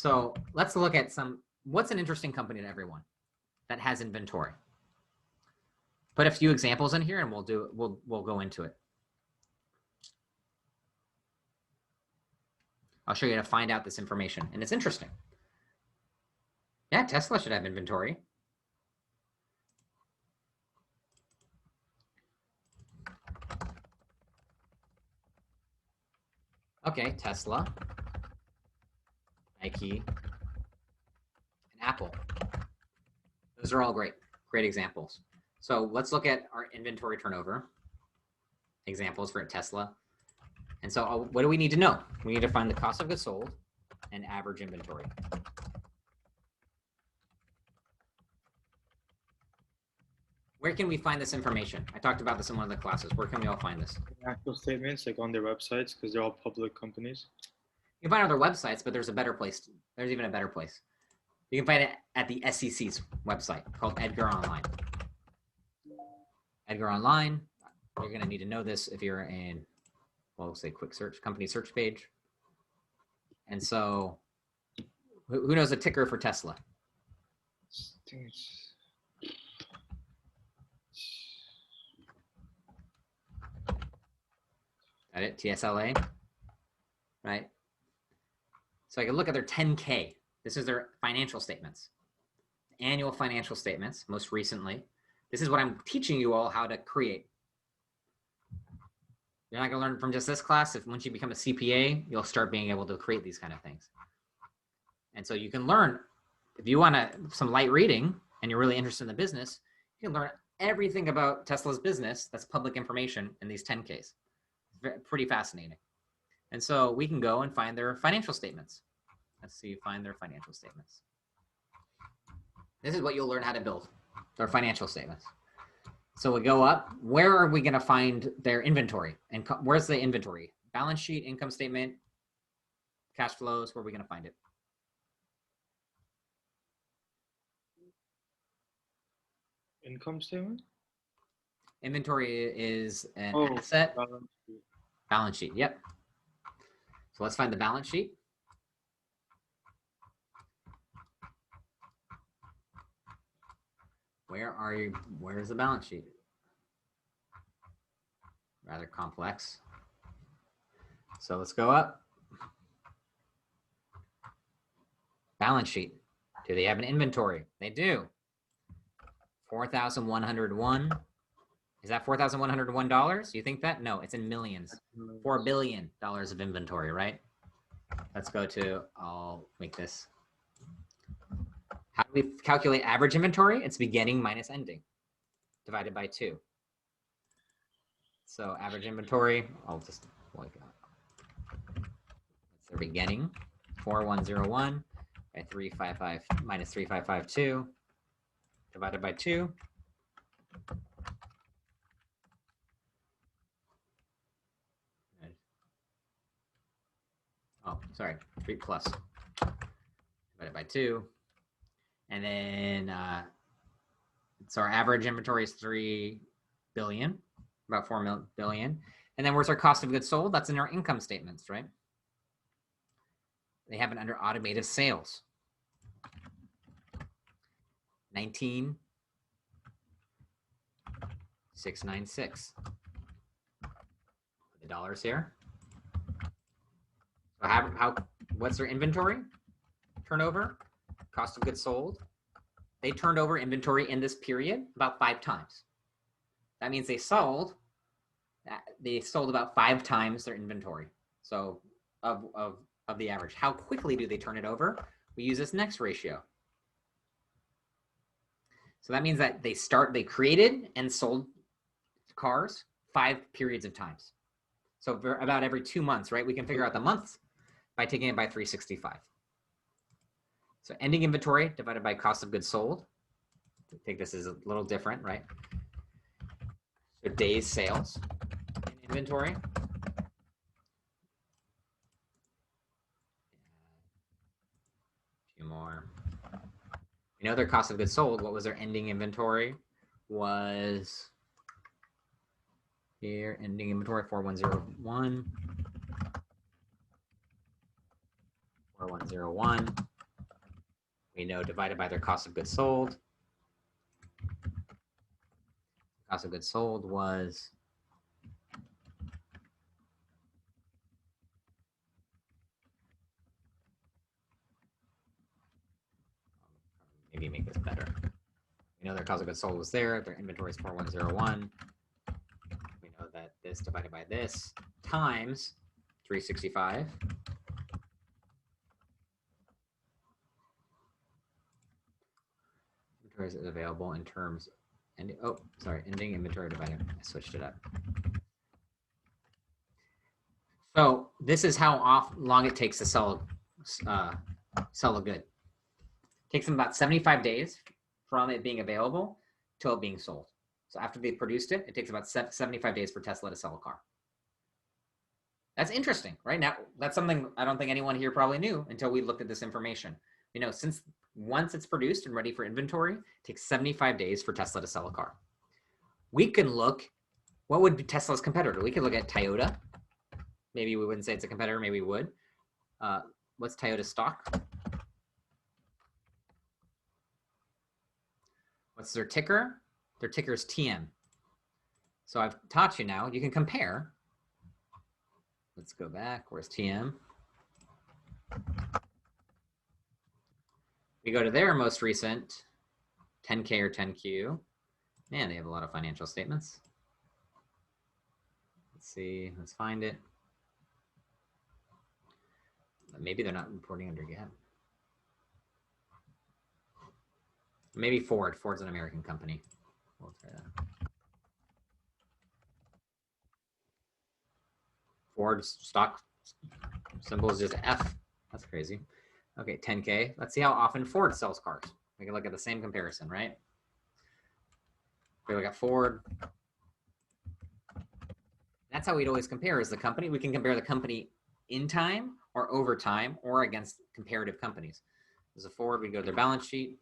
So let's look at what's an interesting company to everyone that has inventory. Put a few examples in here and we'll go into it. I'll show you how to find out this information, and it's interesting. Yeah, Tesla should have inventory. Okay, Tesla, Nike, and Apple. Those are all great examples. So let's look at our inventory turnover examples for Tesla. And so what do we need to know? We need to find the cost of goods sold and average inventory. Where can we find this information? I talked about this in one of the classes. Where can we all find this? Actual statements, like on their websites, because they're all public companies. You can find other websites, but there's a better place. There's even a better place. You can find it at the SEC's website called Edgar Online. Edgar Online, you're going to need to know this if you're in, well, we'll say quick search, company search page. And so who knows the ticker for Tesla? Got it, TSLA, right? So I can look at their 10K. This is their financial statements, annual financial statements, most recently. This is what I'm teaching you all how to create. You're not gonna learn from just this class. If once you become a CPA, you'll start being able to create these kind of things. And so you can learn, if you want some light reading and you're really interested in the business, you can learn everything about Tesla's business that's public information in these 10Ks. Pretty fascinating. And so we can go and find their financial statements. Let's see, find their financial statements. This is what you'll learn how to build, their financial statements. So we go up, where are we gonna find their inventory? And where's the inventory? Balance sheet, income statement, cash flows, where are we gonna find it? Income statement? Inventory is an asset. Balance sheet, yep. So let's find the balance sheet. Where's the balance sheet? Rather complex. So let's go up. Balance sheet. Do they have an inventory? They do. 4,101. Is that $4,101? You think that? No, it's in millions. $4 billion of inventory, right? Let's go to, I'll make this. How do we calculate average inventory? It's beginning minus ending, divided by 2. So average inventory, I'll just, that's their beginning, 4101 by 355 minus 3552, divided by 2. Oh, sorry, 3 plus, divided by 2. And then, so our average inventory is 3 billion, about 4 billion. And then where's our cost of goods sold? That's in our income statements, right? They have it under automated sales. 19,696. The dollars here. So what's their inventory turnover? Cost of goods sold. They turned over inventory in this period about 5 times. That means they sold about 5 times their inventory. So of the average. How quickly do they turn it over? We use this next ratio. So that means that they created and sold cars 5 periods of times. So for about every 2 months, right? We can figure out the months by taking it by 365. So ending inventory divided by cost of goods sold. I think this is a little different, right? So days sales in inventory. A few more. We know their cost of goods sold. What was their ending inventory? Was here, ending inventory 4101. 4101 We know divided by their cost of goods sold. Cost of goods sold was maybe make this better. We know their cost of goods sold was there. Their inventory is 4101. We know that this divided by this times 365. Inventory is available in terms, and oh, sorry, ending inventory divided. I switched it up. So this is how long it takes to sell a good. It takes them about 75 days from it being available till it being sold. So after they produced it, it takes about 75 days for Tesla to sell a car. That's interesting, right? Now, that's something I don't think anyone here probably knew until we looked at this information. You know, since once it's produced and ready for inventory, it takes 75 days for Tesla to sell a car. We can look, what would be Tesla's competitor? We could look at Toyota. Maybe we wouldn't say it's a competitor, maybe we would. What's Toyota's stock? What's their ticker? Their ticker is TM. So I've taught you now, you can compare. Let's go back, where's TM? We go to their most recent 10K or 10Q. Man, they have a lot of financial statements. Let's see, let's find it. Maybe they're not reporting under GAAP. Maybe Ford. Ford's an American company. We'll try that. Ford's stock symbol is just F. That's crazy. Okay, 10K. Let's see how often Ford sells cars. We can look at the same comparison, right? If we look at Ford. That's how we'd always compare is the company. We can compare the company in time or over time or against comparative companies. As a Ford, we go to their balance sheet.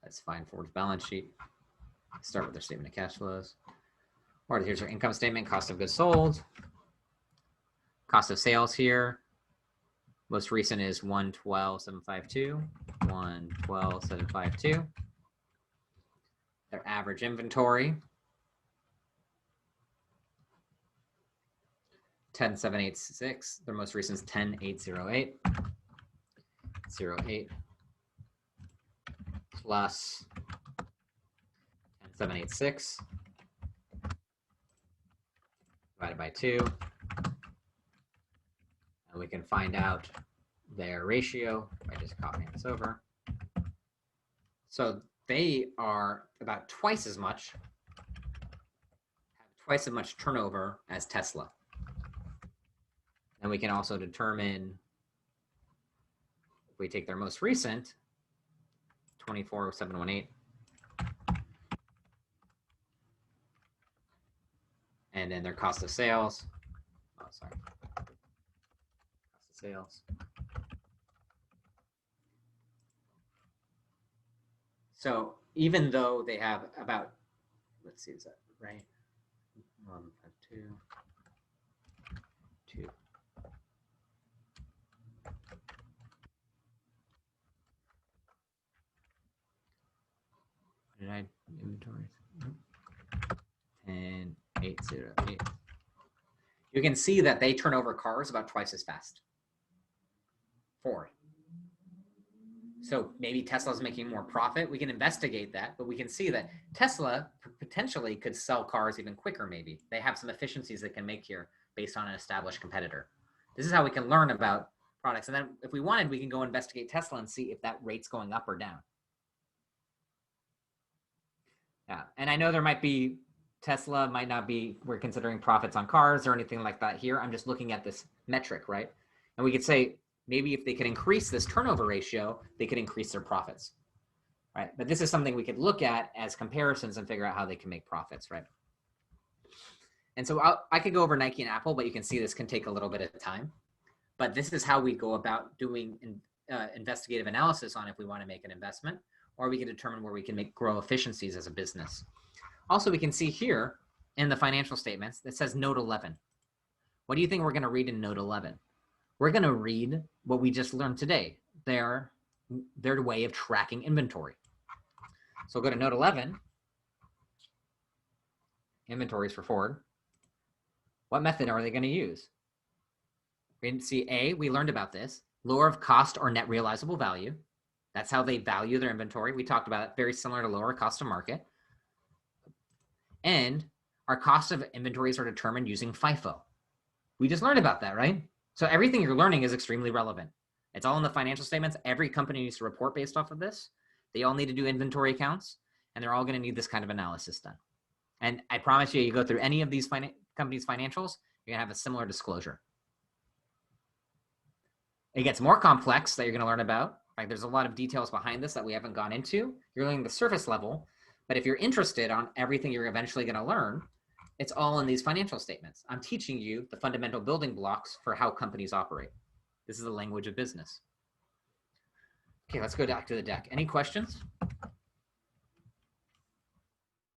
Let's find Ford's balance sheet. Start with their statement of cash flows. Or here's our income statement, cost of goods sold. Cost of sales here. Most recent is 112,752. 112,752. Their average inventory. 10,786. Their most recent is 10,808. 08 plus 10,786 divided by 2. And we can find out their ratio by just copying this over. So they are about twice as much, have twice as much turnover as Tesla. And we can also determine, if we take their most recent, 24,718, and then their cost of sales, cost of sales. So even though they have about, let's see, is that right? 152, 2. Did I inventories? 10,808. You can see that they turn over cars about twice as fast. Ford. So maybe Tesla's making more profit. We can investigate that, but we can see that Tesla potentially could sell cars even quicker maybe. They have some efficiencies they can make here based on an established competitor. This is how we can learn about products. And then if we wanted, we can go investigate Tesla and see if that rate's going up or down. Yeah, and I know there might be, Tesla might not be, we're considering profits on cars or anything like that here. I'm just looking at this metric, right? And we could say, maybe if they could increase this turnover ratio, they could increase their profits, right? But this is something we could look at as comparisons and figure out how they can make profits, right? And so I could go over Nike and Apple, but you can see this can take a little bit of time. But this is how we go about doing investigative analysis on if we want to make an investment, or we can determine where we can grow efficiencies as a business. Also, we can see here in the financial statements that says note 11. What do you think we're going to read in Note 11? We're going to read what we just learned today, their way of tracking inventory. So we'll go to Note 11, inventories for Ford. What method are they going to use? We can see A, we learned about this, lower of cost or net realizable value. That's how they value their inventory. We talked about it, very similar to lower cost of market. And our cost of inventories are determined using FIFO. We just learned about that, right? So everything you're learning is extremely relevant. It's all in the financial statements. Every company needs to report based off of this. They all need to do inventory accounts, and they're all going to need this kind of analysis done. And I promise you go through any of these companies' financials, you're going to have a similar disclosure. It gets more complex that you're going to learn about. Right? There's a lot of details behind this that we haven't gone into. You're learning the surface level, but if you're interested on everything you're eventually going to learn, it's all in these financial statements. I'm teaching you the fundamental building blocks for how companies operate. This is the language of business. Okay, let's go back to the deck. Any questions?